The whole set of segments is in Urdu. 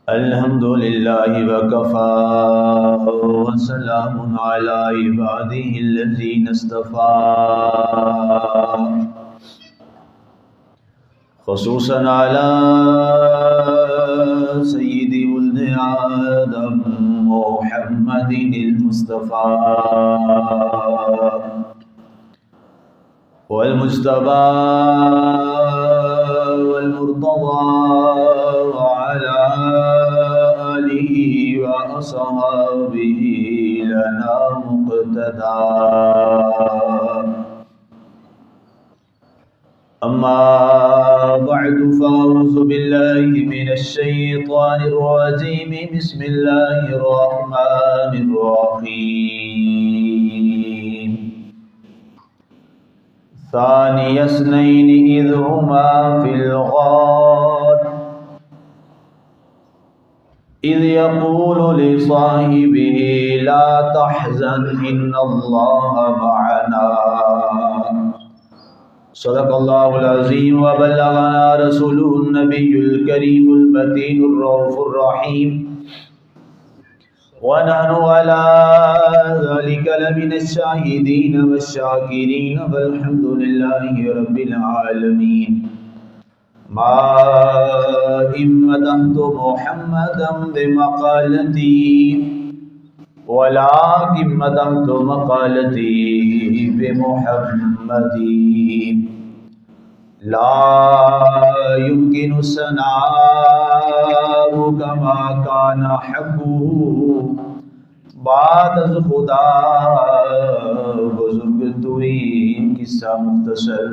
الحمد للہ وکفى وسلام علی عباده الذین اصطفى خصوصا علی سید ولد آدم محمد المصطفى والمجتبى والمرتضى وعلى آله وأصحابه لنا مقتدى أما بعد فأعوذ بالله من الشيطان الرجيم بسم الله الرحمن الرحيم ثاني اثنين إذ هما في الغار إذ يقول لصاحبه لا تحزن إن الله معنا صدق الله العظيم وبلغنا رسوله النبي الكريم المتين الرؤوف الرحيم ونحن على ذلك لمن الشاهدين والشاكرين والحمد لله رب العالمين ما مدحت محمدا بمقالتي ولكن مدحت مقالتي بمحمد لا يمكن الثناء كما كان حقه بعد از خدا بزرگ توئی قصہ مختصر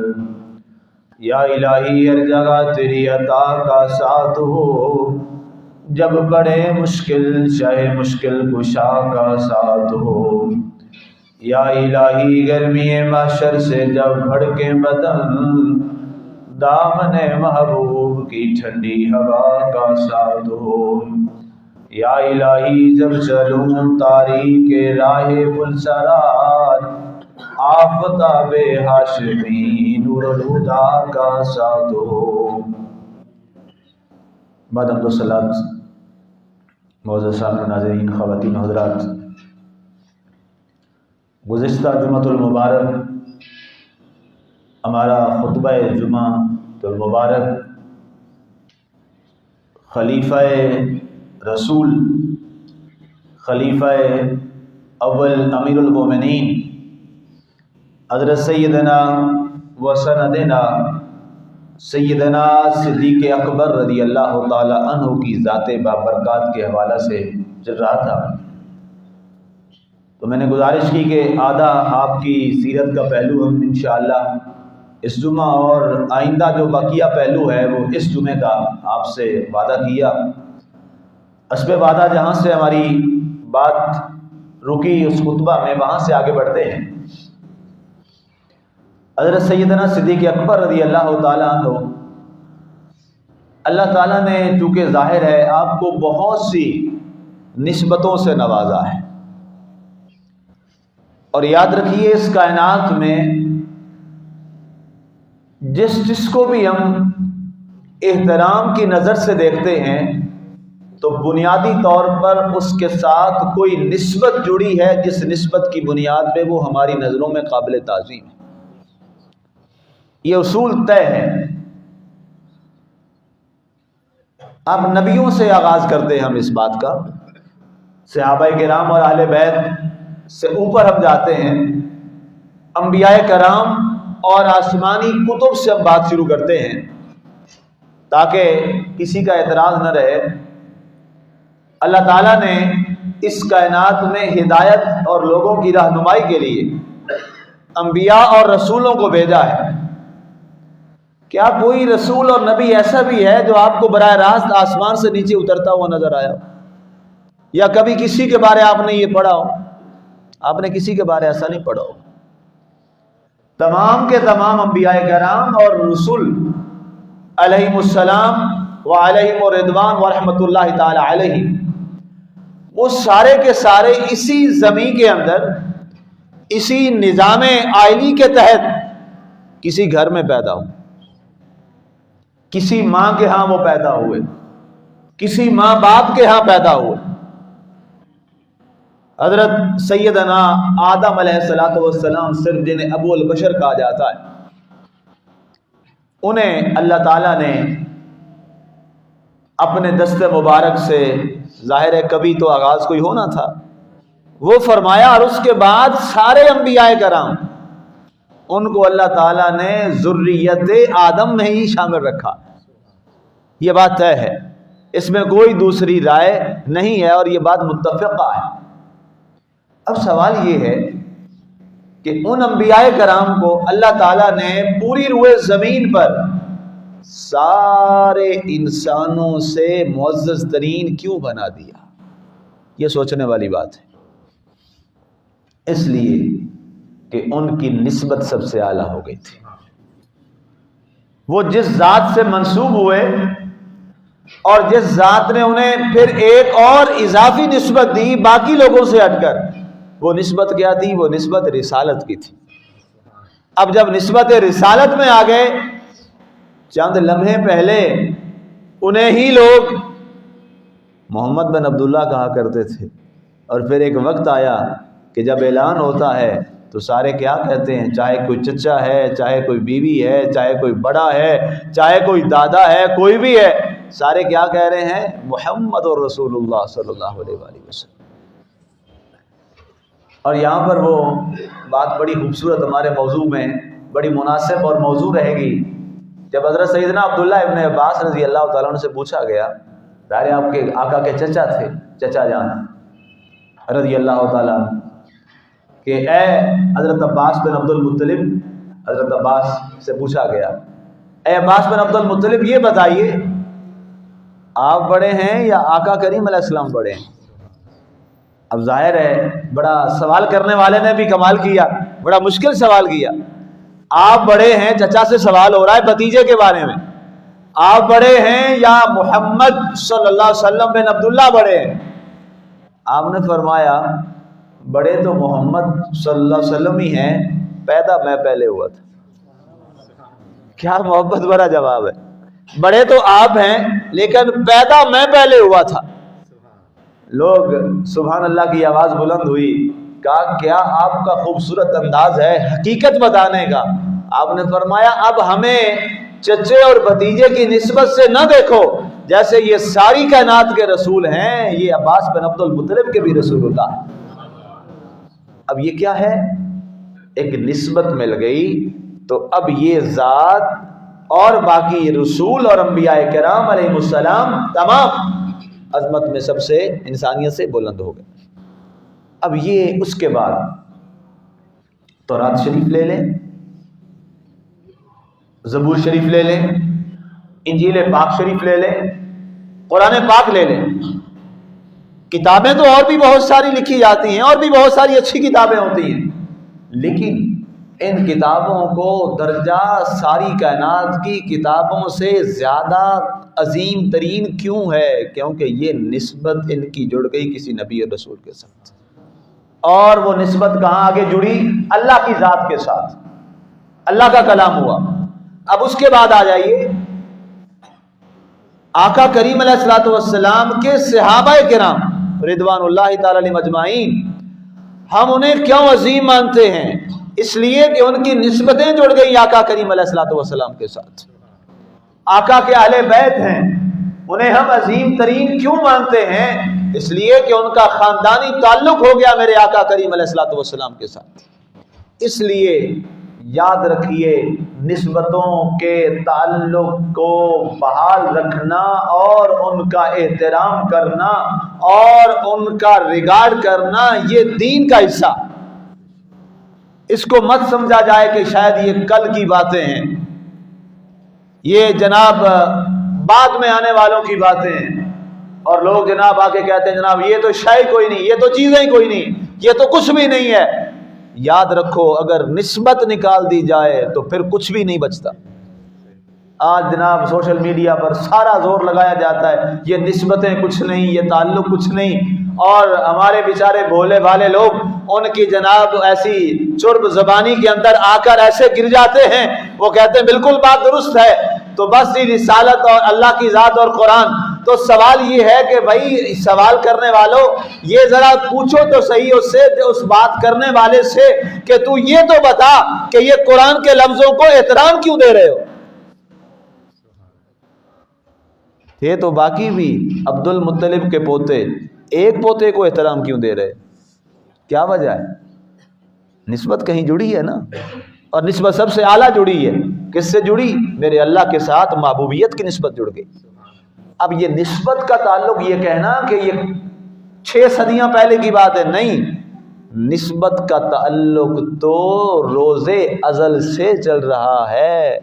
یا الہی ہر جگہ تیری عطا کا ساتھ ہو جب بڑے مشکل چاہے مشکل کشا کا ساتھ ہو یا الہی گرمی محشر سے جب بھڑکے بدن دامن محبوب کی ٹھنڈی ہوا کا ساتھ ہو یا الہی جب چلوں تاریک راہ پلسرات آفتاب ہاشمی نور الہدا کا ساتھ ہو بعد حمد و صلاۃ معزز سامعین ناظرین خواتین حضرات، گزشتہ جمعۃ المبارک ہمارا خطبہ جمعہ المبارک خلیفہ رسول خلیفہ اول امیر المومنین حضرت سیدنا و سندنا سیدنا صدیق اکبر رضی اللہ تعالی عنہ کی ذات بابرکات کے حوالہ سے چل رہا تھا، تو میں نے گزارش کی کہ آدھا آپ کی سیرت کا پہلو ہم انشاءاللہ اس جمعہ اور آئندہ جو بقیہ پہلو ہے وہ اس جمعے کا آپ سے وعدہ کیا، حسب وعدہ جہاں سے ہماری بات رکی اس خطبہ میں وہاں سے آگے بڑھتے ہیں۔ حضرت سیدنا صدیق اکبر رضی اللہ تعالیٰ عنہ، اللہ تعالیٰ نے چونکہ ظاہر ہے آپ کو بہت سی نسبتوں سے نوازا ہے، اور یاد رکھیے اس کائنات میں جس کو بھی ہم احترام کی نظر سے دیکھتے ہیں تو بنیادی طور پر اس کے ساتھ کوئی نسبت جڑی ہے جس نسبت کی بنیاد پہ وہ ہماری نظروں میں قابل تعظیم ہے، یہ اصول طے ہے۔ اب نبیوں سے آغاز کرتے ہیں ہم اس بات کا، صحابہ کرام اور اہل بیت سے اوپر ہم جاتے ہیں، انبیاء کرام اور آسمانی کتب سے ہم بات شروع کرتے ہیں تاکہ کسی کا اعتراض نہ رہے۔ اللہ تعالیٰ نے اس کائنات میں ہدایت اور لوگوں کی رہنمائی کے لیے انبیاء اور رسولوں کو بھیجا ہے۔ کیا کوئی رسول اور نبی ایسا بھی ہے جو آپ کو براہ راست آسمان سے نیچے اترتا ہوا نظر آیا ہو، یا کبھی کسی کے بارے آپ نے یہ پڑھا ہو؟ آپ نے کسی کے بارے ایسا نہیں پڑھا ہو۔ تمام کے تمام انبیاء کرام اور رسول علیہم السلام وعلیہم الرضوان ورحمۃ اللہ تعالی علیہ، وہ سارے کے سارے اسی زمین کے اندر اسی نظام آئلی کے تحت کسی گھر میں پیدا ہو، کسی ماں کے ہاں وہ پیدا ہوئے، کسی ماں باپ کے ہاں پیدا ہوئے. حضرت سیدنا آدم علیہ الصلوۃ والسلام صرف جنہیں ابو البشر کہا جاتا ہے، انہیں اللہ تعالیٰ نے اپنے دست مبارک سے، ظاہر ہے کبھی تو آغاز کوئی ہونا تھا، وہ فرمایا، اور اس کے بعد سارے انبیاء کرام ان کو اللہ تعالیٰ نے ذریت آدم میں ہی شامل رکھا. یہ بات طے ہے، اس میں کوئی دوسری رائے نہیں ہے، اور یہ بات متفقہ ہے. اب سوال یہ ہے کہ ان انبیاء کرام کو اللہ تعالیٰ نے پوری روئے زمین پر سارے انسانوں سے معزز ترین کیوں بنا دیا؟ یہ سوچنے والی بات ہے. اس لیے کہ ان کی نسبت سب سے اعلیٰ ہو گئی تھی. وہ جس ذات سے منسوب ہوئے اور جس ذات نے انہیں پھر ایک اور اضافی نسبت دی باقی لوگوں سے ہٹ کر، وہ نسبت کیا تھی؟ وہ نسبت رسالت کی تھی. اب جب نسبت رسالت میں آ گئے، چند لمحے پہلے انہیں ہی لوگ محمد بن عبداللہ کہا کرتے تھے، اور پھر ایک وقت آیا کہ جب اعلان ہوتا ہے تو سارے کیا کہتے ہیں؟ چاہے کوئی چچا ہے، چاہے کوئی بیوی ہے، چاہے کوئی بڑا ہے، چاہے کوئی دادا ہے، کوئی بھی ہے، سارے کیا کہہ رہے ہیں؟ محمد رسول اللہ صلی اللہ علیہ وآلہ وسلم. اور یہاں پر وہ بات بڑی خوبصورت ہمارے موضوع میں بڑی مناسب اور موضوع رہے گی. جب حضرت سیدنا عبداللہ ابن عباس رضی اللہ تعالیٰ عنہ سے پوچھا گیا، ظاہر آپ کے آقا کے چچا تھے، چچا جان رضی اللہ تعالیٰ عنہ، کہ اے حضرت عباس بن عبد المطلب، حضرت عباس سے پوچھا گیا، اے عباس بن عبد المطلب یہ بتائیے آپ بڑے ہیں یا آقا کریم علیہ السلام بڑے ہیں؟ اب ظاہر ہے بڑا سوال کرنے والے نے بھی کمال کیا، بڑا مشکل سوال کیا. آپ بڑے ہیں، چچا سے سوال ہو رہا ہے بھتیجے کے بارے میں، آپ بڑے ہیں یا محمد صلی اللہ علیہ وسلم بن عبداللہ بڑے ہیں؟ آپ نے فرمایا بڑے تو محمد صلی اللہ علیہ وسلم ہی ہیں، پیدا میں پہلے ہوا تھا. کیا محبت بھرا جواب ہے. بڑے تو آپ ہیں لیکن پیدا میں پہلے ہوا تھا. لوگ سبحان اللہ کی آواز بلند ہوئی، کہا کیا آپ کا خوبصورت انداز ہے حقیقت بتانے کا. آپ نے فرمایا اب ہمیں چچے اور بھتیجے کی نسبت سے نہ دیکھو، جیسے یہ ساری کائنات کے رسول ہیں، یہ عباس بن عبد المطلب کے بھی رسول اللہ ہے. اب یہ کیا ہے؟ ایک نسبت مل گئی. تو اب یہ ذات اور باقی رسول اور انبیاء کرام علیہ السلام تمام عظمت میں سب سے انسانیت سے بلند ہو گئے. اب یہ اس کے بعد تورات شریف لے لیں، زبور شریف لے لیں، انجیل پاک شریف لے لیں، قرآن پاک لے لیں. کتابیں تو اور بھی بہت ساری لکھی جاتی ہیں، اور بھی بہت ساری اچھی کتابیں ہوتی ہیں، لیکن ان کتابوں کو درجہ ساری کائنات کی کتابوں سے زیادہ عظیم ترین کیوں ہے؟ کیونکہ یہ نسبت ان کی جڑ گئی کسی نبی اور رسول کے ساتھ. اور وہ نسبت کہاں آگے جڑی؟ اللہ کی ذات کے ساتھ. اللہ کا کلام ہوا. اب اس کے بعد آ جائیے آقا کریم علیہ الصلوۃ والسلام کے صحابہ کرام رضوان اللہ تعالی علیہم اجمعین. ہم انہیں کیوں عظیم مانتے ہیں؟ اس لیے کہ ان کی نسبتیں جڑ گئی آقا کریم علیہ الصلوۃ والسلام کے ساتھ. آقا کے اہل بیت ہیں، انہیں ہم عظیم ترین کیوں مانتے ہیں؟ اس لیے کہ ان کا خاندانی تعلق ہو گیا میرے آقا کریم علیہ الصلوۃ والسلام کے ساتھ. اس لیے یاد رکھیے نسبتوں کے تعلق کو بحال رکھنا اور ان کا احترام کرنا اور ان کا ریگارڈ کرنا یہ دین کا حصہ. اس کو مت سمجھا جائے کہ شاید یہ کل کی باتیں ہیں، یہ جناب بعد میں آنے والوں کی باتیں ہیں، اور لوگ جناب آ کے کہتے ہیں جناب یہ تو شے کوئی نہیں، یہ تو چیزیں ہی کوئی نہیں، یہ تو کچھ بھی نہیں ہے. یاد رکھو اگر نسبت نکال دی جائے تو پھر کچھ بھی نہیں بچتا. آج جناب سوشل میڈیا پر سارا زور لگایا جاتا ہے یہ نسبتیں کچھ نہیں، یہ تعلق کچھ نہیں، اور ہمارے بیچارے بھولے بھالے لوگ ان کی جناب ایسی چرب زبانی کے اندر آ کر ایسے گر جاتے ہیں، وہ کہتے ہیں بالکل بات درست ہے، تو بس یہ رسالت اور اللہ کی ذات اور قرآن. تو سوال یہ ہے کہ بھائی سوال کرنے والوں یہ ذرا پوچھو تو صحیح اس سے، اس بات کرنے والے سے کہ تو یہ تو بتا کہ یہ قرآن کے لفظوں کو احترام کیوں دے رہے ہو؟ تھے تو باقی بھی عبد المطلب کے پوتے، ایک پوتے کو احترام کیوں دے رہے؟ کیا وجہ ہے؟ نسبت کہیں جڑی ہے نا، اور نسبت سب سے اعلیٰ جڑی ہے. کس سے جڑی؟ میرے اللہ کے ساتھ محبوبیت کی نسبت جڑ گئی. اب یہ نسبت کا تعلق یہ کہنا کہ یہ 6 صدیاں پہلے کی بات ہے، نہیں. نسبت کا تعلق تو روز ازل سے چل رہا ہے.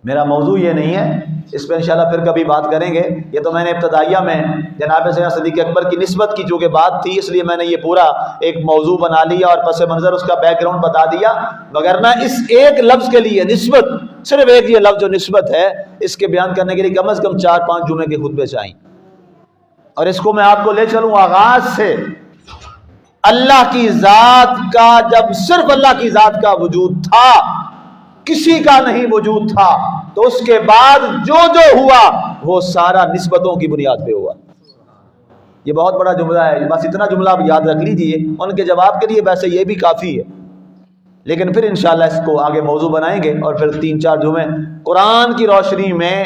میرا موضوع یہ نہیں ہے، اس پہ انشاءاللہ پھر کبھی بات کریں گے. یہ تو میں نے ابتدائیہ میں جناب سیدنا صدیق اکبر کی نسبت کی چونکہ بات تھی، اس لیے میں نے یہ پورا ایک موضوع بنا لیا اور پس منظر اس کا بیک گراؤنڈ بتا دیا. مگر نہ اس ایک لفظ کے لیے نسبت، صرف ایک یہ لفظ جو نسبت ہے، اس کے بیان کرنے کے لیے کم از کم 4-5 جمعے کے خطبے چاہیے. اور اس کو میں آپ کو لے چلوں آغاز سے. اللہ کی ذات کا، جب صرف اللہ کی ذات کا وجود تھا، کسی کا نہیں وجود تھا، تو اس کے بعد جو جو ہوا وہ سارا نسبتوں کی بنیاد پہ ہوا. یہ بہت بڑا جملہ ہے، بس اتنا جملہ آپ یاد رکھ لیجئے. ان کے جواب کے لیے ویسے یہ بھی کافی ہے، لیکن پھر انشاءاللہ اس کو آگے موضوع بنائیں گے. اور پھر 3-4 جمعے قرآن کی روشنی میں،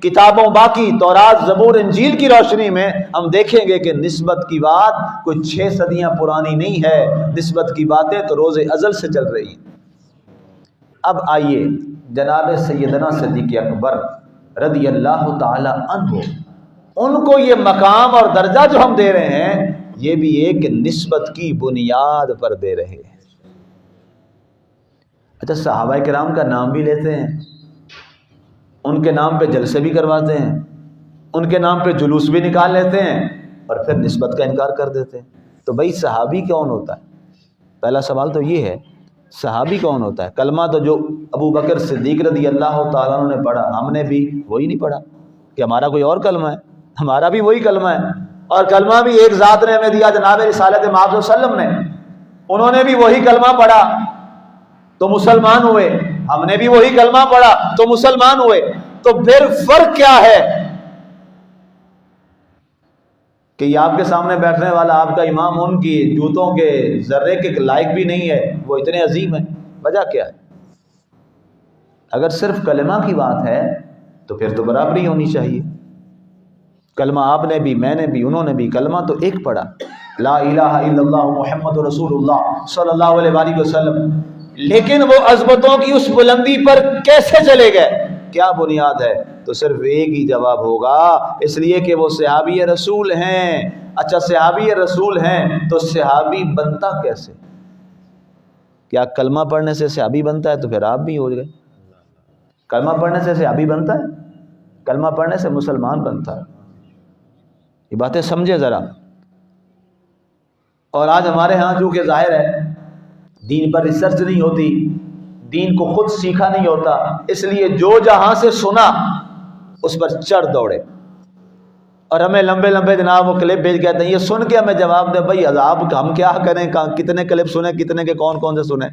کتابوں باقی تورات زبور انجیل کی روشنی میں ہم دیکھیں گے کہ نسبت کی بات کوئی 6 صدیاں پرانی نہیں ہے. نسبت کی باتیں تو روز ازل سے چل رہی ہیں. اب آئیے جناب سیدنا صدیق اکبر رضی اللہ تعالی عنہ، ان کو یہ مقام اور درجہ جو ہم دے رہے ہیں، یہ بھی ایک نسبت کی بنیاد پر دے رہے ہیں. اچھا، صحابہ کرام کا نام بھی لیتے ہیں، ان کے نام پہ جلسے بھی کرواتے ہیں، ان کے نام پہ جلوس بھی نکال لیتے ہیں، اور پھر نسبت کا انکار کر دیتے ہیں. تو بھائی صحابی کون ہوتا ہے؟ پہلا سوال تو یہ ہے، صحابی کون ہوتا ہے؟ کلمہ تو جو ابو بکر صدیق رضی اللہ تعالیٰ عنہ نے پڑھا، ہم نے بھی وہی نہیں پڑھا کہ ہمارا کوئی اور کلمہ ہے. ہمارا بھی وہی کلمہ ہے، اور کلمہ بھی ایک ذات نے ہمیں دیا، جناب رسالت مآب صلی اللہ علیہ وسلم نے. انہوں نے بھی وہی کلمہ پڑھا تو مسلمان ہوئے، ہم نے بھی وہی کلمہ پڑھا تو مسلمان ہوئے. تو پھر فرق کیا ہے کہ یہ آپ کے سامنے بیٹھنے والا آپ کا امام ان کی جوتوں کے ذرے کے لائق بھی نہیں ہے، وہ اتنے عظیم ہیں؟ وجہ کیا ہے؟ اگر صرف کلمہ کی بات ہے تو پھر تو برابری ہونی چاہیے. کلمہ آپ نے بھی، میں نے بھی، انہوں نے بھی، کلمہ تو ایک پڑھا، لا الہ الا اللہ محمد رسول اللہ صلی اللہ علیہ وآلہ وسلم. لیکن وہ عظمتوں کی اس بلندی پر کیسے چلے گئے؟ کیا بنیاد ہے؟ تو صرف ایک ہی جواب ہوگا، اس لیے کہ وہ صحابی رسول ہیں. اچھا، صحابی رسول ہیں تو صحابی بنتا کیسے؟ کیا کلمہ پڑھنے سے صحابی بنتا ہے؟ تو پھر آپ بھی ہو گئے. کلمہ پڑھنے سے صحابی بنتا ہے؟ کلمہ پڑھنے سے مسلمان بنتا ہے. یہ باتیں سمجھے ذرا. اور آج ہمارے ہاں چونکہ ظاہر ہے دین پر ریسرچ نہیں ہوتی، دین کو خود سیکھا نہیں ہوتا، اس لیے جو جہاں سے سنا اس پر چڑھ دوڑے، اور ہمیں لمبے لمبے جناب وہ کلپ بھیج کہتے ہیں یہ سن کے ہمیں جواب دے. بھائی عذاب ہم کیا کریں، کتنے کلپ سنیں، کتنے کے کون کون سے سنیں.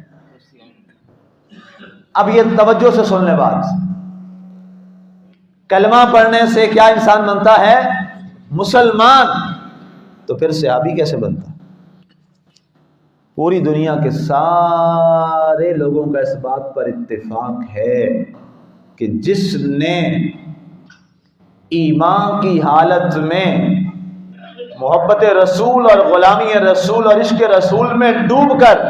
اب یہ توجہ سے سن لیں بات. کلمہ پڑھنے سے کیا انسان بنتا ہے؟ مسلمان. تو پھر صحابی کیسے بنتا؟ پوری دنیا کے سارے لوگوں کا اس بات پر اتفاق ہے کہ جس نے ایمان کی حالت میں محبت رسول اور غلامی رسول اور عشق رسول میں ڈوب کر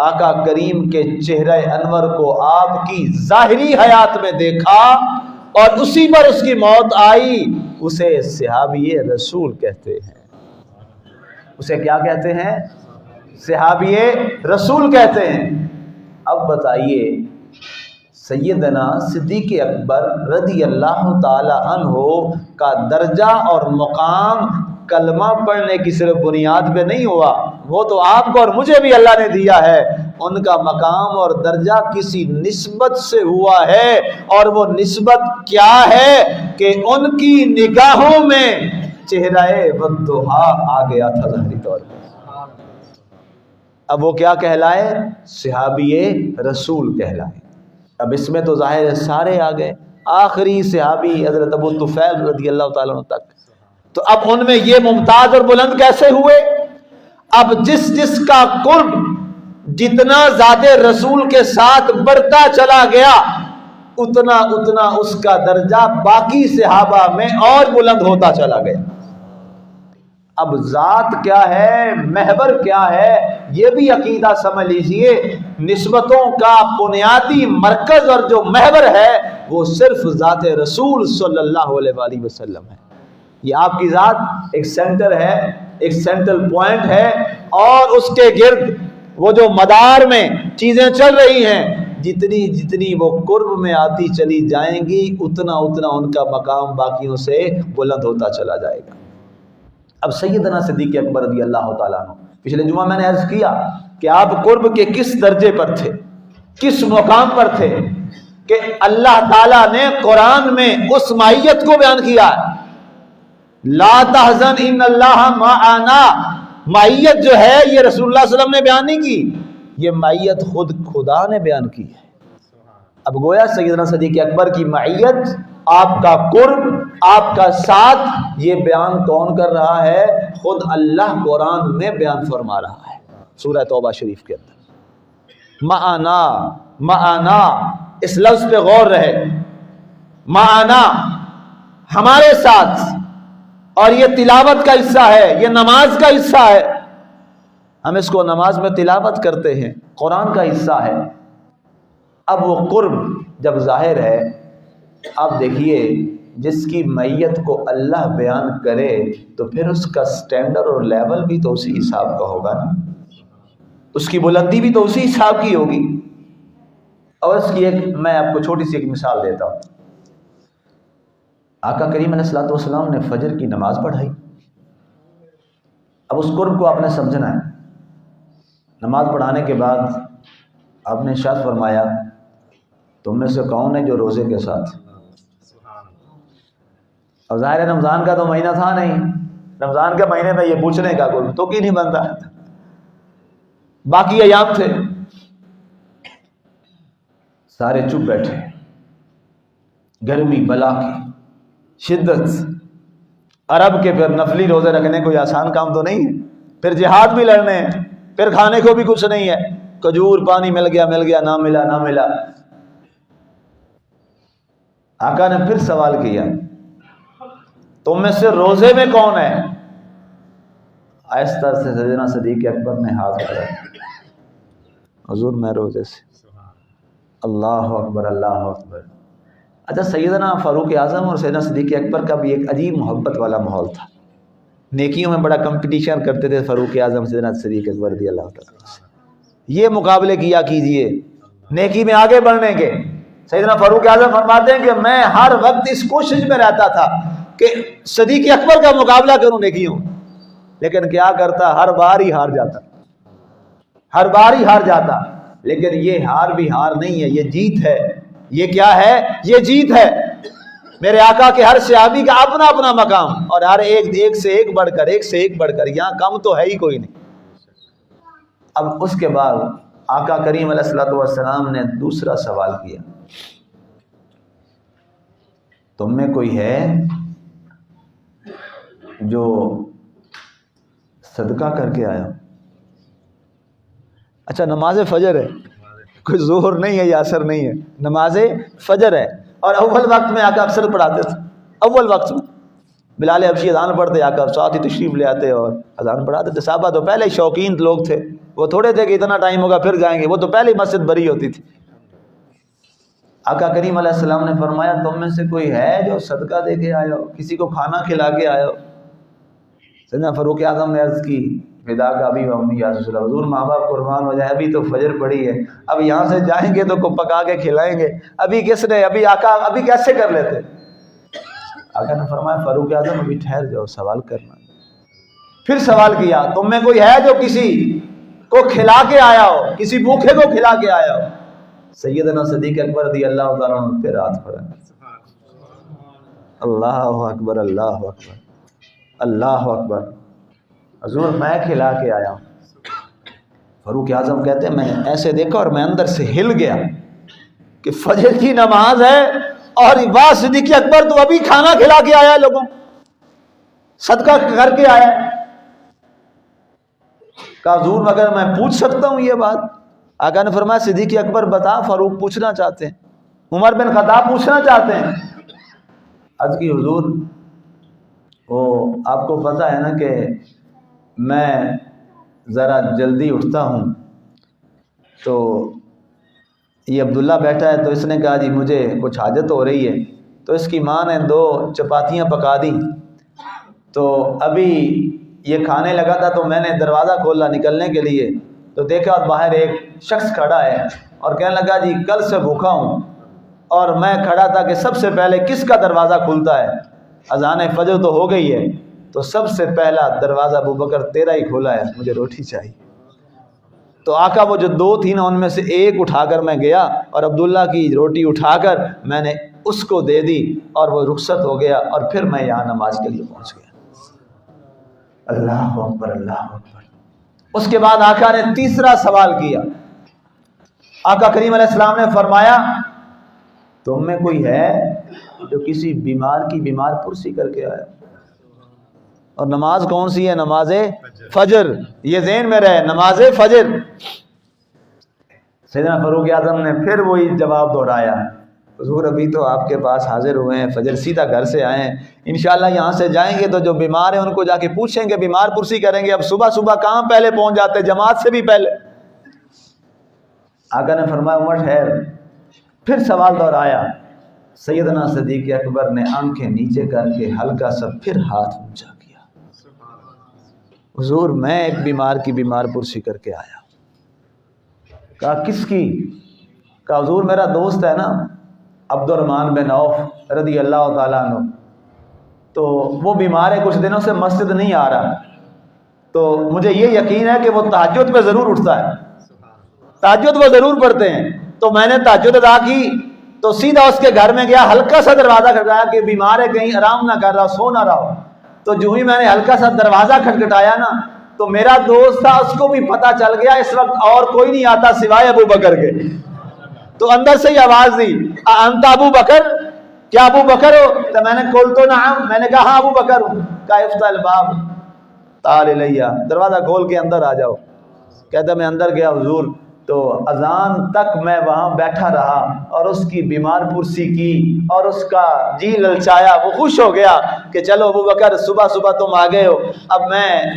آقا کریم کے چہرہ انور کو آپ کی ظاہری حیات میں دیکھا اور اسی پر اس کی موت آئی، اسے صحابی رسول کہتے ہیں. اسے کیا کہتے ہیں؟ صحابی رسول کہتے ہیں. اب بتائیے سیدنا صدیق اکبر رضی اللہ تعالی عنہ کا درجہ اور مقام کلمہ پڑھنے کی صرف بنیاد پہ نہیں ہوا، وہ تو آپ کو اور مجھے بھی اللہ نے دیا ہے. ان کا مقام اور درجہ کسی نسبت سے ہوا ہے، اور وہ نسبت کیا ہے کہ ان کی نگاہوں میں چہرہ والضحیٰ آ گیا تھا ظاہری طور پر. اب وہ کیا کہلائے؟ صحابی رسول کہلائے. اب اس میں تو ظاہر ہے سارے آ گئے، آخری صحابی حضرت ابو طفیل رضی اللہ تعالیٰ عنہ تک، تو اب ان میں یہ ممتاز اور بلند کیسے ہوئے؟ اب جس کا قرب جتنا زیادہ رسول کے ساتھ بڑھتا چلا گیا، اتنا اس کا درجہ باقی صحابہ میں اور بلند ہوتا چلا گیا۔ اب ذات کیا ہے، محور کیا ہے، یہ بھی عقیدہ سمجھ لیجئے۔ نسبتوں کا بنیادی مرکز اور جو محور ہے وہ صرف ذات رسول صلی اللہ علیہ وآلہ وسلم ہے۔ یہ آپ کی ذات ایک سینٹر ہے، ایک سینٹرل پوائنٹ ہے، اور اس کے گرد وہ جو مدار میں چیزیں چل رہی ہیں، جتنی وہ قرب میں آتی چلی جائیں گی، اتنا ان کا مقام باقیوں سے بلند ہوتا چلا جائے گا۔ اب سیدنا صدیق اکبر رضی اللہ تعالیٰ عنہ، پچھلے جمعہ میں نے عرض کیا کہ آپ قرب کے کس درجے پر تھے، کس مقام پر تھے، کہ اللہ تعالیٰ نے قرآن میں اس معیت کو بیان کیا ہے، لا تحزن ان اللہ معنا۔ معیت جو ہے یہ رسول اللہ صلی اللہ علیہ وسلم نے بیان نہیں کی، یہ معیت خود خدا نے بیان کی ہے۔ اب گویا سیدنا صدیق اکبر کی معیت، آپ کا قرب، آپ کا ساتھ، یہ بیان کون کر رہا ہے؟ خود اللہ قرآن میں بیان فرما رہا ہے سورہ توبہ شریف کے اندر۔ معنا، اس لفظ پہ غور رہے، معنا ہمارے ساتھ، اور یہ تلاوت کا حصہ ہے، یہ نماز کا حصہ ہے، ہم اس کو نماز میں تلاوت کرتے ہیں، قرآن کا حصہ ہے۔ اب وہ قرب جب ظاہر ہے، اب دیکھیے جس کی معیت کو اللہ بیان کرے تو پھر اس کا سٹینڈرڈ اور لیول بھی تو اسی حساب کا ہوگا نا، اس کی بلندی بھی تو اسی حساب کی ہوگی۔ اور اس کی میں آپ کو چھوٹی سی ایک مثال دیتا ہوں۔ آقا کریم علیہ الصلوۃ والسلام نے فجر کی نماز پڑھائی۔ اب اس قرب کو آپ نے سمجھنا ہے۔ نماز پڑھانے کے بعد آپ نے ارشاد فرمایا، تم میں سے کون ہے جو روزے کے ساتھ؟ اور ظاہر رمضان کا تو مہینہ تھا نہیں، رمضان کے مہینے میں یہ پوچھنے کا کوئی تو کی نہیں بنتا، باقی ایام تھے، سارے چپ بیٹھے۔ گرمی، بلا کی شدت، عرب کے پھر نفلی روزے رکھنے کوئی آسان کام تو نہیں ہے، پھر جہاد بھی لڑنے ہیں، پھر کھانے کو بھی کچھ نہیں ہے، کھجور پانی مل گیا نہ ملا۔ آقا نے پھر سوال کیا، تم میں سے روزے میں کون ہے؟ آہستہ سے سیدنا صدیق اکبر نے ہاتھ اٹھایا، حضور میں روزے سے۔ اللہ اکبر، اللہ اکبر۔ اچھا، سیدنا فاروق اعظم اور سیدنا صدیق اکبر کا بھی ایک عجیب محبت والا ماحول تھا، نیکیوں میں بڑا کمپٹیشن کرتے تھے فاروق اعظم سیدنا صدیق اکبر رضی اللہ تعالیٰ، یہ مقابلے کیا کیجئے نیکی میں آگے بڑھنے کے۔ سیدنا فاروق اعظم فرماتے ہیں کہ میں ہر وقت اس کوشش میں رہتا تھا کہ صدیق اکبر کا مقابلہ کروں نیکیوں، لیکن کیا کرتا، ہر بار ہی ہار جاتا۔ لیکن یہ ہار بھی ہار نہیں ہے، یہ جیت ہے۔ یہ کیا ہے؟ یہ جیت ہے۔ میرے آقا کے ہر صحابی کا اپنا اپنا مقام، اور ہر ایک سے ایک بڑھ کر، یہاں کم تو ہے ہی کوئی نہیں۔ اب اس کے بعد آقا کریم علیہ الصلوۃ والسلام نے دوسرا سوال کیا، تم میں کوئی ہے جو صدقہ کر کے آیا؟ اچھا، نماز فجر ہے، کوئی ظہر نہیں ہے یا عصر نہیں ہے، نماز فجر ہے، اور اول وقت میں آقا اکثر پڑھاتے تھے۔ اول وقت میں بلال حبشی اذان پڑھتے، آقا ساتھ ہی تشریف لے آتے اور اذان پڑھاتے تھے۔ صحابہ تو پہلے شوقین لوگ تھے، وہ تھوڑے تھے کہ اتنا ٹائم ہوگا پھر جائیں گے، وہ تو پہلے مسجد بھری ہوتی تھی۔ آقا کریم علیہ السلام نے فرمایا، تم میں سے کوئی ہے جو صدقہ دے کے آیا ہو، کسی کو کھانا کھلا کے آیا ہو؟ سیدنا فاروق اعظم نے عرض کی، فدا کا ابھی و امی یا رسول اللہ، حضور ماں باپ قربان ہو جائے، ابھی تو فجر پڑی ہے، اب یہاں سے جائیں گے تو کو پکا کے کھلائیں گے، ابھی کس نے، ابھی آقا ابھی کیسے کر لیتے؟ آقا نے فرمایا، فاروق اعظم ابھی ٹھہر جاؤ، سوال کرنا۔ پھر سوال کیا، تم میں کوئی ہے جو کسی کو کھلا کے آیا ہو، کسی بھوکے کو کھلا کے آیا ہو؟ سیدنا صدیق اکبر رضی اللہ تعالیٰ عنہ پہ ہاتھ پڑا۔ اللہ اکبر، اللہ اکبر، اللہ اکبر، حضور میں کھلا کے آیا ہوں۔ فاروق اعظم کہتے ہیں میں نے ایسے دیکھا اور میں اندر سے ہل گیا، کہ فجر کی نماز ہے اور واہ صدیق اکبر تو ابھی کھانا کھلا کے آیا ہے لوگوں، صدقہ کر کے آیا ہے۔ کہا حضور اگر میں پوچھ سکتا ہوں یہ بات؟ آقا نے فرمایا صدیق اکبر بتا، فاروق پوچھنا چاہتے ہیں، عمر بن خطاب پوچھنا چاہتے ہیں۔ عرض کی حضور وہ آپ کو پتہ ہے نا کہ میں ذرا جلدی اٹھتا ہوں، تو یہ عبداللہ بیٹھا ہے تو اس نے کہا جی مجھے کچھ حاجت ہو رہی ہے، تو اس کی ماں نے 2 چپاتیاں پکا دی، تو ابھی یہ کھانے لگا تھا تو میں نے دروازہ کھولا نکلنے کے لیے، تو دیکھا باہر ایک شخص کھڑا ہے اور کہنے لگا جی کل سے بھوکا ہوں، اور میں کھڑا تھا کہ سب سے پہلے کس کا دروازہ کھلتا ہے، اذان فجر تو ہو گئی ہے، تو سب سے پہلا دروازہ ابوبکر تیرا ہی کھولا ہے، مجھے روٹی چاہیے۔ تو آقا وہ جو 2 تھی نا ان میں سے ایک اٹھا کر میں گیا اور عبداللہ کی روٹی اٹھا کر میں نے اس کو دے دی اور وہ رخصت ہو گیا، اور پھر میں یہاں نماز کے لیے پہنچ گیا۔ اللہ اکبر اللہ اکبر۔ اس کے بعد آقا نے تیسرا سوال کیا۔ آقا کریم علیہ السلام نے فرمایا تم میں کوئی ہے جو کسی بیمار کی بیمار پرسی کر کے آیا؟ اور نماز کون سی ہے؟ نماز فجر، یہ ذہن میں رہے، نماز فجر۔ سیدنا فاروق اعظم نے پھر وہی جواب دہرایا، حضور ابھی تو آپ کے پاس حاضر ہوئے ہیں، فجر سیدھا گھر سے آئے ہیں، انشاءاللہ یہاں سے جائیں گے تو جو بیمار ہیں ان کو جا کے پوچھیں گے، بیمار پرسی کریں گے۔ اب صبح صبح کہاں پہلے پہنچ جاتے، جماعت سے بھی پہلے۔ آقا نے فرمایا عمر ٹھہر، پھر سوال دہرایا۔ سیدنا صدیق اکبر نے آنکھیں نیچے کر کے ہلکا سا پھر ہاتھ اونچا کیا، حضور میں ایک بیمار کی بیمار پرسی کر کے آیا۔ کہا کس کی؟ کہا حضور میرا دوست ہے نا عبد الرحمن بن عوف رضی اللہ تعالیٰ عنہ، تو وہ بیمار ہے، کچھ دنوں سے مسجد نہیں آ رہا، تو مجھے یہ یقین ہے کہ وہ تہجد میں ضرور اٹھتا ہے، تہجد وہ ضرور پڑھتے ہیں۔ تو میں نے تہجد ادا کی تو سیدھا اس کے گھر میں گیا، ہلکا سا دروازہ کھٹکھٹایا کہ بیمار ہے کہیں آرام نہ کر رہا، سو نہ رہا ہو۔ تو جو ہی میں نے ہلکا سا دروازہ کھٹکھٹایا نا، تو میرا دوست تھا، اس کو بھی پتہ چل گیا اس وقت اور کوئی نہیں آتا سوائے ابو بکر کے، تو اندر سے ہی آواز دی انت ابو بکر، کیا ابو بکر ہو؟ تو میں نے قلت نعم، میں نے کہا ہاں ابو بکر ہوں۔ کہا افتح الباب تعال الیہ، دروازہ کھول کے اندر آ جاؤ۔ کہتا میں اندر گیا حضور، تو اذان تک میں وہاں بیٹھا رہا اور اس کی بیمار پرسی کی اور اس کا جی للچایا، وہ خوش ہو گیا کہ چلو ابو بکر صبح صبح تم آ گئے ہو، اب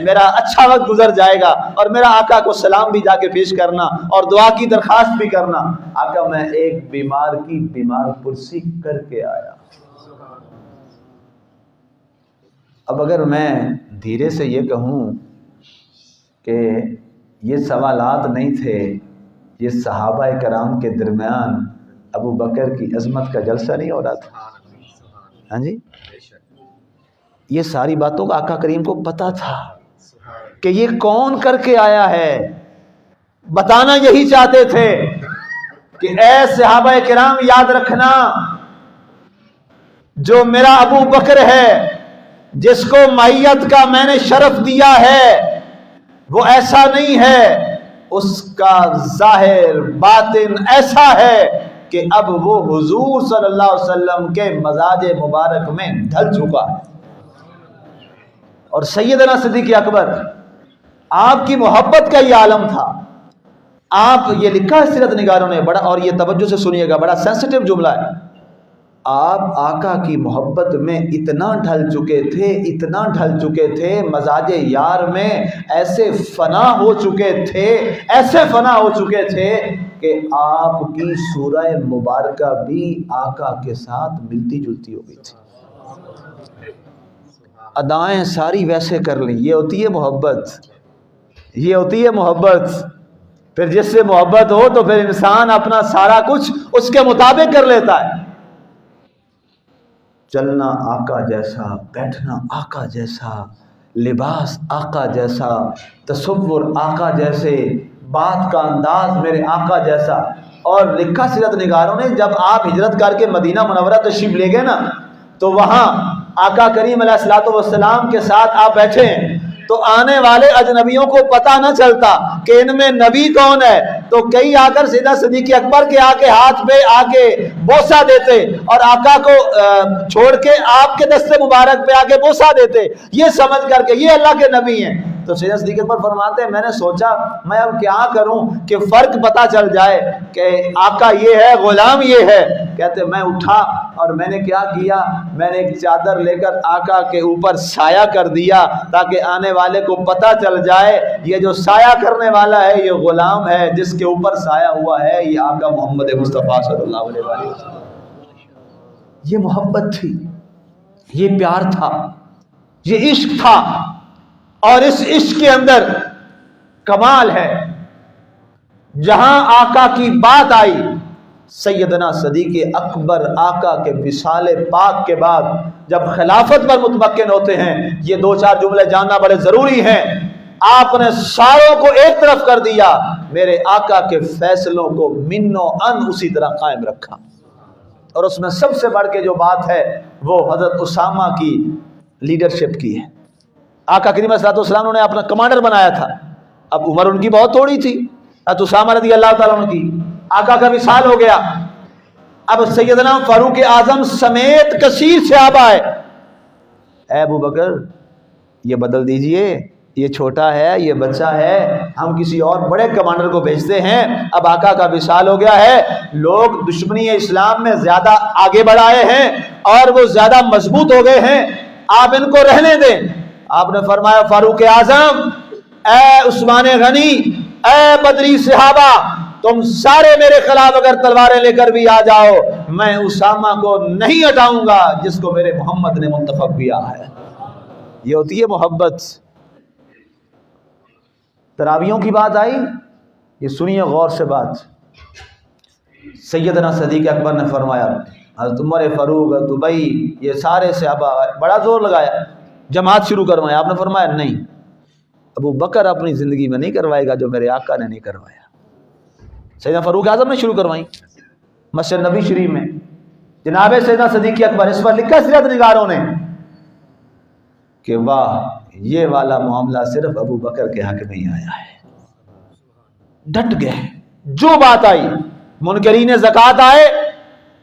میرا اچھا وقت گزر جائے گا، اور میرا آقا کو سلام بھی جا کے پیش کرنا اور دعا کی درخواست بھی کرنا۔ آقا میں ایک بیمار کی بیمار پرسی کر کے آیا۔ اب اگر میں دھیرے سے یہ کہوں کہ یہ سوالات نہیں تھے، یہ صحابہ کرام کے درمیان ابو بکر کی عظمت کا جلسہ نہیں ہو رہا تھا؟ ہاں جی، یہ ساری باتوں کا آقا کریم کو پتا تھا کہ یہ کون کر کے آیا ہے۔ بتانا یہی چاہتے تھے کہ اے صحابہ کرام یاد رکھنا، جو میرا ابو بکر ہے، جس کو معیت کا میں نے شرف دیا ہے، وہ ایسا نہیں ہے، اس کا ظاہر باطن ایسا ہے کہ اب وہ حضور صلی اللہ علیہ وسلم کے مزاج مبارک میں ڈھل چکا ہے۔ اور سیدنا صدیق اکبر، آپ کی محبت کا یہ عالم تھا۔ آپ، یہ لکھا ہے سیرت نگاروں نے بڑا، اور یہ توجہ سے سنیے گا، بڑا سینسٹیو جملہ ہے، آپ آقا کی محبت میں اتنا ڈھل چکے تھے، اتنا ڈھل چکے تھے، مزاج یار میں ایسے فنا ہو چکے تھے، ایسے فنا ہو چکے تھے کہ آپ کی سورہ مبارکہ بھی آقا کے ساتھ ملتی جلتی ہو گئی تھی، ادائیں ساری ویسے کر لیں۔ یہ ہوتی ہے محبت، یہ ہوتی ہے محبت۔ پھر جس سے محبت ہو تو پھر انسان اپنا سارا کچھ اس کے مطابق کر لیتا ہے۔ چلنا آقا جیسا، بیٹھنا آقا جیسا، لباس آقا جیسا، تصور آقا جیسے، بات کا انداز میرے آقا جیسا۔ اور لکھا سیرت نگاروں نے جب آپ ہجرت کر کے مدینہ منورہ تشریف لے گئے نا، تو وہاں آقا کریم علیہ الصلوۃ والسلام کے ساتھ آپ بیٹھے ہیں تو آنے والے اجنبیوں کو پتہ نہ چلتا کہ ان میں نبی کون ہے، تو کئی آ کر سیدھا صدیق اکبر کے آ کے ہاتھ پہ آ کے بوسہ دیتے اور آقا کو چھوڑ کے آپ کے دست مبارک پہ آ کے بوسہ دیتے، یہ سمجھ کر کے یہ اللہ کے نبی ہیں۔ تو سیدھا صدیق اکبر فرماتے ہیں میں نے سوچا میں اب کیا کروں کہ فرق پتہ چل جائے کہ آقا یہ ہے غلام یہ ہے۔ کہتے میں اٹھا اور میں نے کیا کیا، میں نے ایک چادر لے کر آقا کے اوپر سایہ کر دیا تاکہ آنے والے کو پتہ چل جائے یہ جو سایہ کرنے والا ہے یہ غلام ہے، جس کے اوپر سایہ ہوا ہے یہ آقا محمد مصطفیٰ صلی اللہ علیہ وسلم۔ یہ محبت تھی، یہ پیار تھا، یہ عشق تھا، اور اس عشق کے اندر کمال ہے۔ جہاں آقا کی بات آئی، سیدنا صدیق اکبر آقا کے وصال پاک کے بعد جب خلافت پر متمکن ہوتے ہیں، یہ دو چار جملے جاننا بڑے ضروری ہیں۔ آپ نے ساروں کو ایک طرف کر دیا، میرے آقا کے فیصلوں کو من و ان اسی طرح قائم رکھا، اور اس میں سب سے بڑھ کے جو بات ہے وہ حضرت اسامہ کی لیڈرشپ کی ہے۔ آقا کریم صلی اللہ علیہ وسلم نے اپنا کمانڈر بنایا تھا، اب عمر ان کی بہت تھوڑی تھی، حضرت اسامہ رضی اللہ تعالیٰ عنہ کی، آقا کا وصال ہو گیا، اب سیدنا فاروق اعظم سمیت کثیر صحابہ ہے، اے ابو بکر یہ بدل دیجئے، یہ چھوٹا ہے، یہ بچہ ہے، ہم کسی اور بڑے کمانڈر کو بھیجتے ہیں، اب آقا کا وصال ہو گیا ہے، لوگ دشمنی اسلام میں زیادہ آگے بڑھائے ہیں اور وہ زیادہ مضبوط ہو گئے ہیں، آپ ان کو رہنے دیں۔ آپ نے فرمایا فاروق اعظم، اے عثمان غنی، اے بدری صحابہ، تم سارے میرے خلاف اگر تلواریں لے کر بھی آ جاؤ، میں اسامہ کو نہیں ہٹاؤں گا جس کو میرے محمد نے منتخب کیا ہے۔ یہ ہوتی ہے محبت۔ تراویحوں کی بات آئی، یہ سنیے غور سے بات۔ سیدنا صدیق اکبر نے فرمایا، حضرت عمر فاروق، حضرت ابی، یہ سارے صحابہ بڑا زور لگایا، جماعت شروع کروایا، آپ نے فرمایا نہیں، ابو بکر اپنی زندگی میں نہیں کروائے گا جو میرے آقا نے نہیں کروایا۔ سیدنا فاروق اعظم نے شروع کروائیں مسجد نبی شریف میں، جناب سیدنا صدیق اکبر، اس پر لکھا سیرت نگاروں نے کہ واہ یہ والا معاملہ صرف ابو بکر کے حق میں ہی آیا ہے۔ ڈٹ گئے، جو بات آئی، منکرین زکوٰۃ آئے،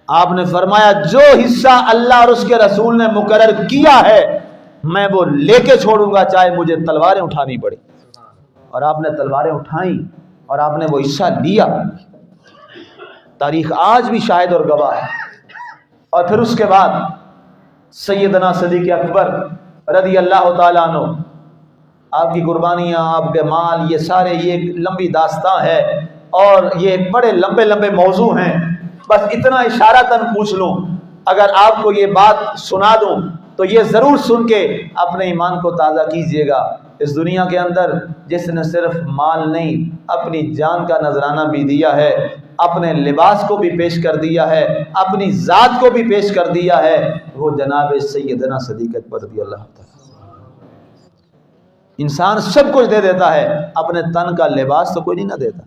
آپ نے فرمایا جو حصہ اللہ اور اس کے رسول نے مقرر کیا ہے میں وہ لے کے چھوڑوں گا چاہے مجھے تلواریں اٹھانی پڑے، اور آپ نے تلواریں اٹھائیں اور آپ نے وہ حصہ لیا۔ تاریخ آج بھی شاہد اور گواہ ہے۔ اور پھر اس کے بعد سیدنا صدیق اکبر رضی اللہ تعالیٰ عنہ، آپ کی قربانیاں، آپ کے مال، یہ سارے یہ ایک لمبی داستان ہے اور یہ بڑے لمبے لمبے موضوع ہیں، بس اتنا اشارتاً پوچھ لوں، اگر آپ کو یہ بات سنا دوں تو یہ ضرور سن کے اپنے ایمان کو تازہ کیجئے گا۔ اس دنیا کے اندر جس نے صرف مال نہیں اپنی جان کا نذرانہ بھی دیا ہے، اپنے لباس کو بھی پیش کر دیا ہے، اپنی ذات کو بھی پیش کر دیا ہے، وہ جناب سیدنا صدیق اکبر رضی اللہ تعالیٰ۔ انسان سب کچھ دے دیتا ہے، اپنے تن کا لباس تو کوئی نہیں نہ دیتا،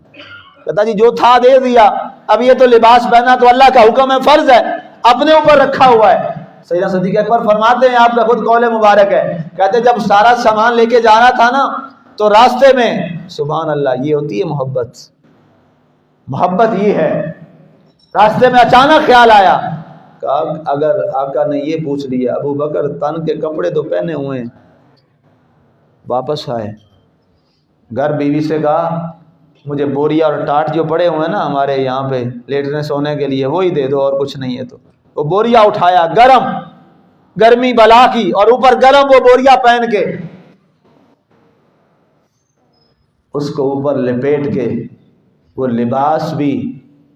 کہتا جی جو تھا دے دیا، اب یہ تو لباس پہنا تو اللہ کا حکم ہے، فرض ہے، اپنے اوپر رکھا ہوا ہے۔ سیدنا صدیق اکبر فرماتے ہیں، آپ کا خود قول مبارک ہے، کہتے جب سارا سامان لے کے جانا تھا نا تو راستے میں سبحان اللہ، یہ ہوتی ہے محبت، محبت یہ ہے۔ راستے میں اچانک خیال آیا، کہا اگر آقا نے یہ پوچھ لیا ابو بکر تن کے کپڑے تو پہنے ہوئے ہیں، واپس آئے، گھر بیوی سے کہا مجھے بوریا اور ٹاٹ جو پڑے ہوئے ہیں نا ہمارے یہاں پہ لیٹنے سونے کے لیے وہی دے دو اور کچھ نہیں ہے، تو وہ بوریا اٹھایا، گرم، گرمی بلا کی، اور اوپر گرم وہ بوریا پہن کے اس کو اوپر لپیٹ کے وہ لباس بھی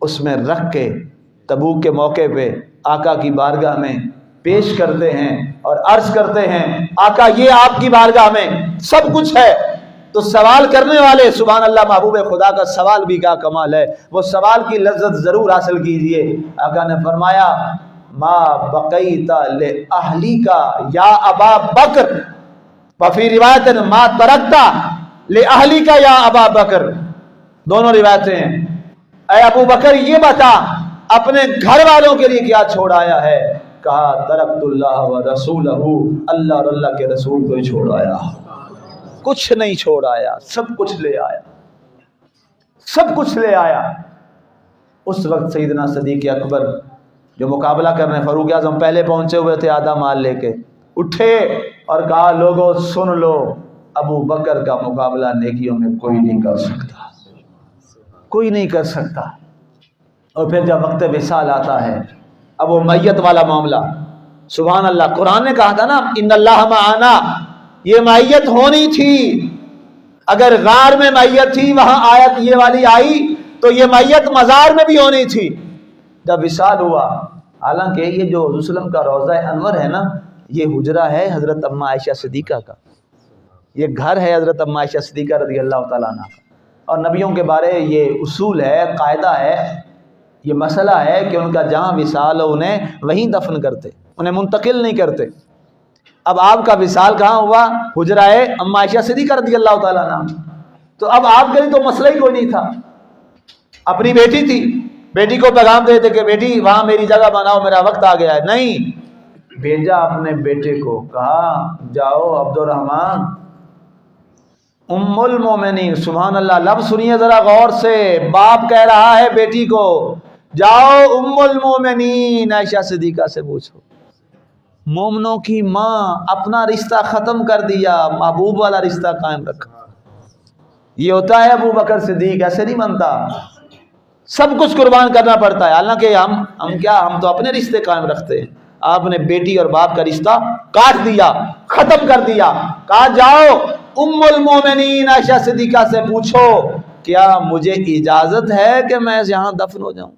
اس میں رکھ کے تبوک کے موقع پہ آقا کی بارگاہ میں پیش کرتے ہیں اور عرض کرتے ہیں آقا یہ آپ کی بارگاہ میں سب کچھ ہے۔ تو سوال کرنے والے سبحان اللہ محبوب خدا کا سوال بھی کیا کمال ہے، وہ سوال کی لذت ضرور حاصل کیجئے۔ آقا نے فرمایا ما بقیت لأہلیک یا ابا بکر، وفی روایت ما ترکت لأہلیک یا ابا بکر، دونوں روایتیں ہیں۔ اے ابو بکر یہ بتا اپنے گھر والوں کے لیے کیا چھوڑ آیا ہے؟ کہا ترکت اللہ و رسولہ، اللہ اور اللہ کے رسول کو ہی چھوڑ آیا۔ کچھ نہیں چھوڑ آیا، سب کچھ لے آیا، سب کچھ لے آیا۔ اس وقت سیدنا صدیق اکبر جو مقابلہ کرنے، فاروق اعظم پہلے پہنچے ہوئے تھے آدھا مال لے کے، اٹھے اور کہا لوگوں سن لو، ابو بکر کا مقابلہ نیکیوں میں کوئی نہیں کر سکتا، کوئی نہیں کر سکتا۔ اور پھر جب وقت وصال آتا ہے، اب وہ میت والا معاملہ، سبحان اللہ، قرآن نے کہا تھا نا ان اللہ معنا، یہ میت ہونی تھی۔ اگر غار میں میت تھی، وہاں آیت یہ والی آئی تو یہ میت مزار میں بھی ہونی تھی۔ جب وصال ہوا، حالانکہ یہ جو حضور صلی اللہ علیہ وسلم کا روضہ انور ہے نا، یہ حجرہ ہے حضرت اما عائشہ صدیقہ کا، یہ گھر ہے حضرت اما عائشہ صدیقہ رضی اللہ تعالیٰ عنہ کا۔ اور نبیوں کے بارے یہ اصول ہے، قاعدہ ہے، یہ مسئلہ ہے کہ ان کا جہاں وصال ہو انہیں وہیں دفن کرتے، انہیں منتقل نہیں کرتے۔ اب آپ کا وصال کہاں ہوا؟ حجرہ اما عائشہ صدیقہ رضی اللہ تعالیٰ عنہ۔ تو اب آپ کے لیے تو مسئلہ ہی کوئی نہیں تھا، اپنی بیٹی تھی، بیٹی کو پیغام دیتے کہ بیٹی وہاں میری جگہ بناؤ، میرا وقت آ گیا ہے، نہیں، بھیجا اپنے بیٹے کو، کہا جاؤ عبد الرحمن، ام المومنین، سبحان اللہ، لفظ سنیے ذرا غور سے، باپ کہہ رہا ہے بیٹی کو جاؤ ام المومنین عائشہ صدیقہ سے پوچھو، مومنوں کی ماں، اپنا رشتہ ختم کر دیا، محبوب والا رشتہ قائم رکھا۔ یہ ہوتا ہے ابو بکر صدیق، ایسے نہیں بنتا، سب کچھ قربان کرنا پڑتا ہے۔ حالانکہ ہم تو اپنے رشتے قائم رکھتے ہیں، آپ نے بیٹی اور باپ کا رشتہ کاٹ دیا، ختم کر دیا، کہا جاؤ ام المومنین عائشہ صدیقہ سے پوچھو کیا مجھے اجازت ہے کہ میں یہاں دفن ہو جاؤں،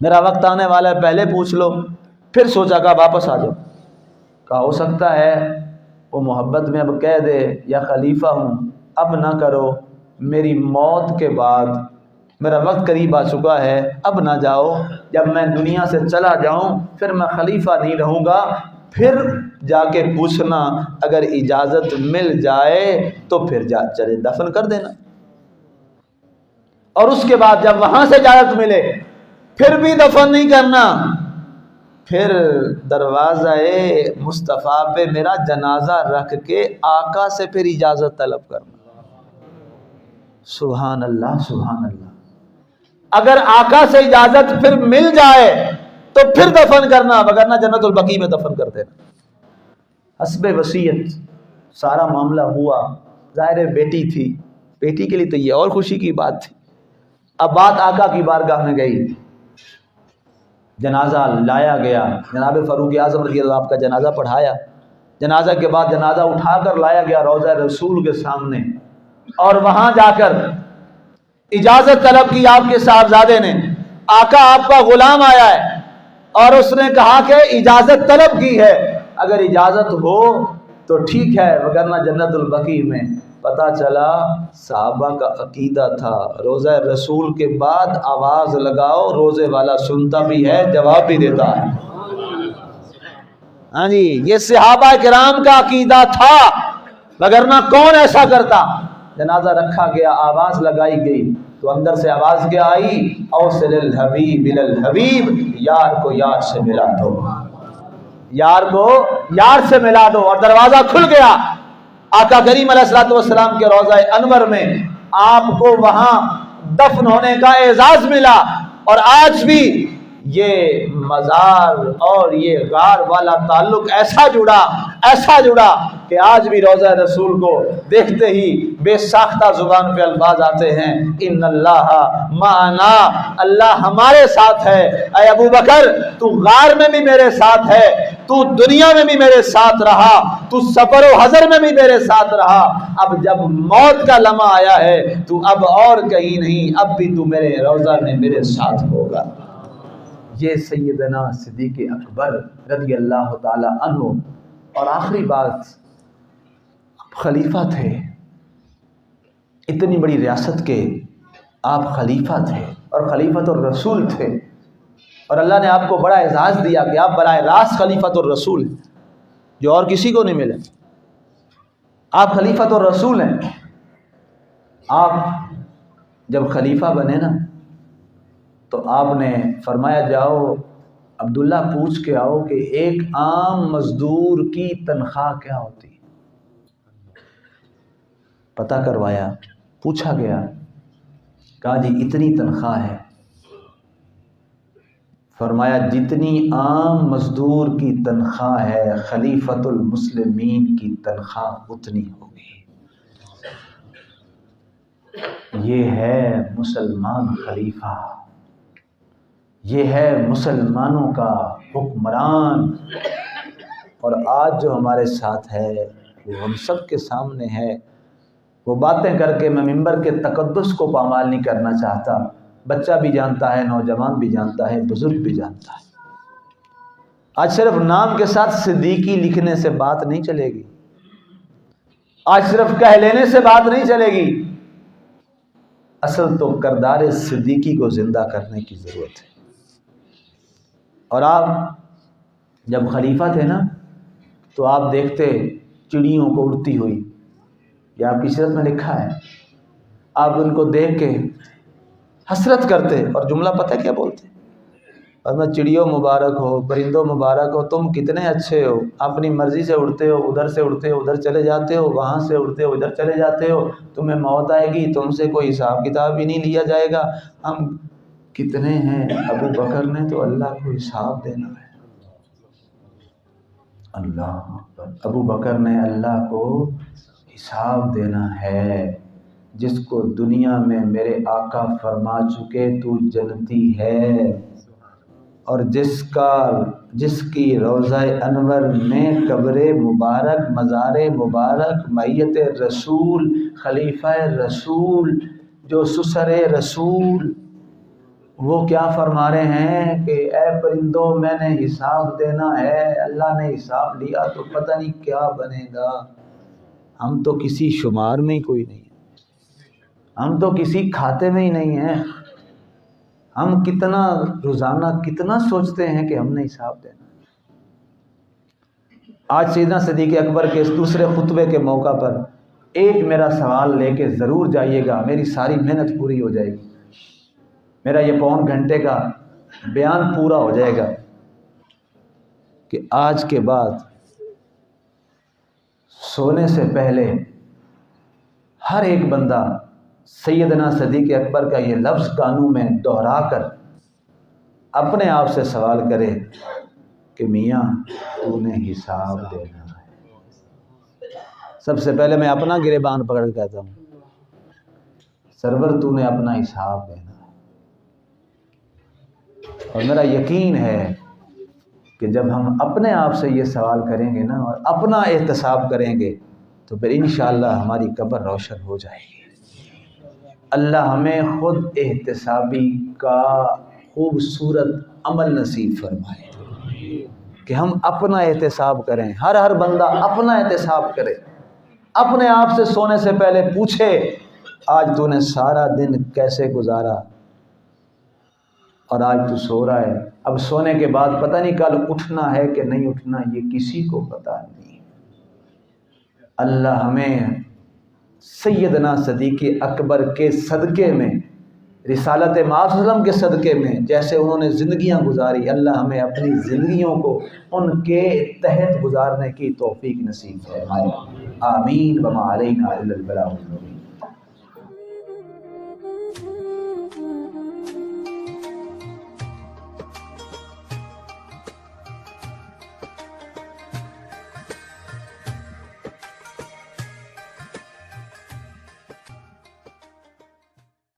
میرا وقت آنے والا ہے، پہلے پوچھ لو۔ پھر سوچا کہا واپس آ جاؤ، کہا ہو سکتا ہے وہ محبت میں اب کہہ دے یا خلیفہ ہوں، اب نہ کرو، میری موت کے بعد میرا وقت قریب آ چکا ہے، اب نہ جاؤ، جب میں دنیا سے چلا جاؤں پھر میں خلیفہ نہیں رہوں گا، پھر جا کے پوچھنا، اگر اجازت مل جائے تو پھر چلے دفن کر دینا۔ اور اس کے بعد جب وہاں سے اجازت ملے پھر بھی دفن نہیں کرنا، پھر دروازہ مصطفیٰ پہ میرا جنازہ رکھ کے آقا سے پھر اجازت طلب کرنا۔ سبحان اللہ، سبحان اللہ۔ اگر آقا سے اجازت پھر مل جائے تو پھر دفن کرنا، وگرنہ جنت البقیع میں دفن کر دینا۔ حسب وصیت سارا معاملہ ہوا، ظاہر بیٹی تھی، بیٹی کے لیے تو یہ اور خوشی کی بات تھی۔ اب بات آقا کی بارگاہ میں گئی، جنازہ لایا گیا، جناب فاروق اعظم رضی اللہ عنہ کا جنازہ پڑھایا، جنازہ کے بعد جنازہ اٹھا کر لایا گیا روضہ رسول کے سامنے، اور وہاں جا کر اجازت طلب کی آپ کے صاحبزادے نے، آقا آپ کا غلام آیا ہے اور اس نے کہا کہ اجازت طلب کی ہے، اگر اجازت ہو تو ٹھیک ہے، وگرنہ جنت البقیع میں۔ پتہ چلا صحابہ کا عقیدہ تھا روزہ رسول کے بعد آواز لگاؤ، روزے والا سنتا بھی ہے، جواب بھی دیتا ہے۔ ہاں جی، یہ صحابہ کرام کا عقیدہ تھا، وگرنہ کون ایسا کرتا۔ جنازہ رکھا گیا، آواز لگائی گئی تو اندر سے آواز کیا آئی؟ اوصل الحبیب الحبیب، یار کو یار سے ملا دو، یار کو یار سے ملا دو۔ اور دروازہ کھل گیا، آقا کریم علیہ الصلوۃ والسلام کے روضہ انور میں آپ کو وہاں دفن ہونے کا اعزاز ملا۔ اور آج بھی یہ مزار اور یہ غار والا تعلق ایسا جڑا کہ آج بھی روضہ رسول کو دیکھتے ہی بے ساختہ زبان پہ الفاظ آتے ہیں، ان اللہ معنا، اللہ ہمارے ساتھ ہے۔ اے ابو بکر، تو غار میں بھی میرے ساتھ ہے، تو دنیا میں بھی میرے ساتھ رہا، تو سفر و حضر میں بھی میرے ساتھ رہا، اب جب موت کا لمحہ آیا ہے تو اب اور کہیں نہیں، اب بھی تو میرے روضہ میں میرے ساتھ ہوگا۔ یہ سیدنا صدیق اکبر رضی اللہ تعالی عنہ۔ اور آخری بات، خلیفہ تھے، اتنی بڑی ریاست کے آپ خلیفہ تھے اور خلیفۃ الرسول تھے، اور اللہ نے آپ کو بڑا اعزاز دیا کہ آپ براہ راست خلیفۃ الرسول ہیں، جو اور کسی کو نہیں ملے۔ آپ خلیفۃ الرسول ہیں۔ آپ جب خلیفہ بنے نا تو آپ نے فرمایا جاؤ عبداللہ پوچھ کے آؤ کہ ایک عام مزدور کی تنخواہ کیا ہوتی ہے۔ پتہ کروایا، پوچھا گیا، کہا جی اتنی تنخواہ ہے۔ فرمایا جتنی عام مزدور کی تنخواہ ہے خلیفۃ المسلمین کی تنخواہ اتنی ہوگی۔ یہ ہے مسلمان خلیفہ، یہ ہے مسلمانوں کا حکمران۔ اور آج جو ہمارے ساتھ ہے وہ ہم سب کے سامنے ہے۔ وہ باتیں کر کے میں ممبر کے تقدس کو پامال نہیں کرنا چاہتا، بچہ بھی جانتا ہے، نوجوان بھی جانتا ہے، بزرگ بھی جانتا ہے۔ آج صرف نام کے ساتھ صدیقی لکھنے سے بات نہیں چلے گی، آج صرف کہہ لینے سے بات نہیں چلے گی، اصل تو کردار صدیقی کو زندہ کرنے کی ضرورت ہے۔ اور آپ جب خلیفہ تھے نا تو آپ دیکھتے چڑیوں کو اڑتی ہوئی، یہ آپ کی سیرت میں لکھا ہے، آپ ان کو دیکھ کے حسرت کرتے اور جملہ پتہ کیا بولتے؟ اور میں چڑیوں مبارک ہو، پرندوں مبارک ہو، تم کتنے اچھے ہو، اپنی مرضی سے اڑتے ہو، ادھر سے اڑتے ہو ادھر چلے جاتے ہو، وہاں سے اڑتے ہو ادھر چلے جاتے ہو، تمہیں موت آئے گی تم سے کوئی حساب کتاب ہی نہیں لیا جائے گا۔ ہم کتنے ہیں، ابو بکر نے تو اللہ کو حساب دینا ہے، اللہ اکبر، ابو بکر نے اللہ کو حساب دینا ہے۔ جس کو دنیا میں میرے آقا فرما چکے تو جنتی ہے، اور جس کی روضہ انور میں قبر مبارک، مزار مبارک، میت رسول، خلیفہ رسول، جو سسر رسول، وہ کیا فرما رہے ہیں کہ اے پرندوں میں نے حساب دینا ہے، اللہ نے حساب لیا تو پتہ نہیں کیا بنے گا۔ ہم تو کسی شمار میں ہی کوئی نہیں ہیں، ہم تو کسی کھاتے میں ہی نہیں ہیں۔ ہم کتنا روزانہ کتنا سوچتے ہیں کہ ہم نے حساب دینا۔ آج سیدنا صدیق اکبر کے اس دوسرے خطبے کے موقع پر ایک میرا سوال لے کے ضرور جائیے گا، میری ساری محنت پوری ہو جائے گی، میرا یہ پون گھنٹے کا بیان پورا ہو جائے گا کہ آج کے بعد سونے سے پہلے ہر ایک بندہ سیدنا صدیق اکبر کا یہ لفظ کانوں میں دہرا کر اپنے آپ سے سوال کرے کہ میاں تو نے حساب دینا ہے۔ سب سے پہلے میں اپنا گریبان پکڑ کے کہتا ہوں، سرور تو نے اپنا حساب دینا ہے۔ اور میرا یقین ہے کہ جب ہم اپنے آپ سے یہ سوال کریں گے نا اور اپنا احتساب کریں گے تو پھر انشاءاللہ ہماری قبر روشن ہو جائے گی۔ اللہ ہمیں خود احتسابی کا خوبصورت عمل نصیب فرمائے کہ ہم اپنا احتساب کریں، ہر بندہ اپنا احتساب کرے، اپنے آپ سے سونے سے پہلے پوچھے آج تو نے سارا دن کیسے گزارا، اور آج تو سو رہا ہے، اب سونے کے بعد پتہ نہیں کل اٹھنا ہے کہ نہیں اٹھنا، یہ کسی کو پتہ نہیں۔ اللہ ہمیں سیدنا صدیق اکبر کے صدقے میں، رسالت مآب صلی اللہ علیہ وسلم کے صدقے میں جیسے انہوں نے زندگیاں گزاری، اللہ ہمیں اپنی زندگیوں کو ان کے تحت گزارنے کی توفیق نصیب فرمائے، آمین۔ وما علینا الا البلاغ۔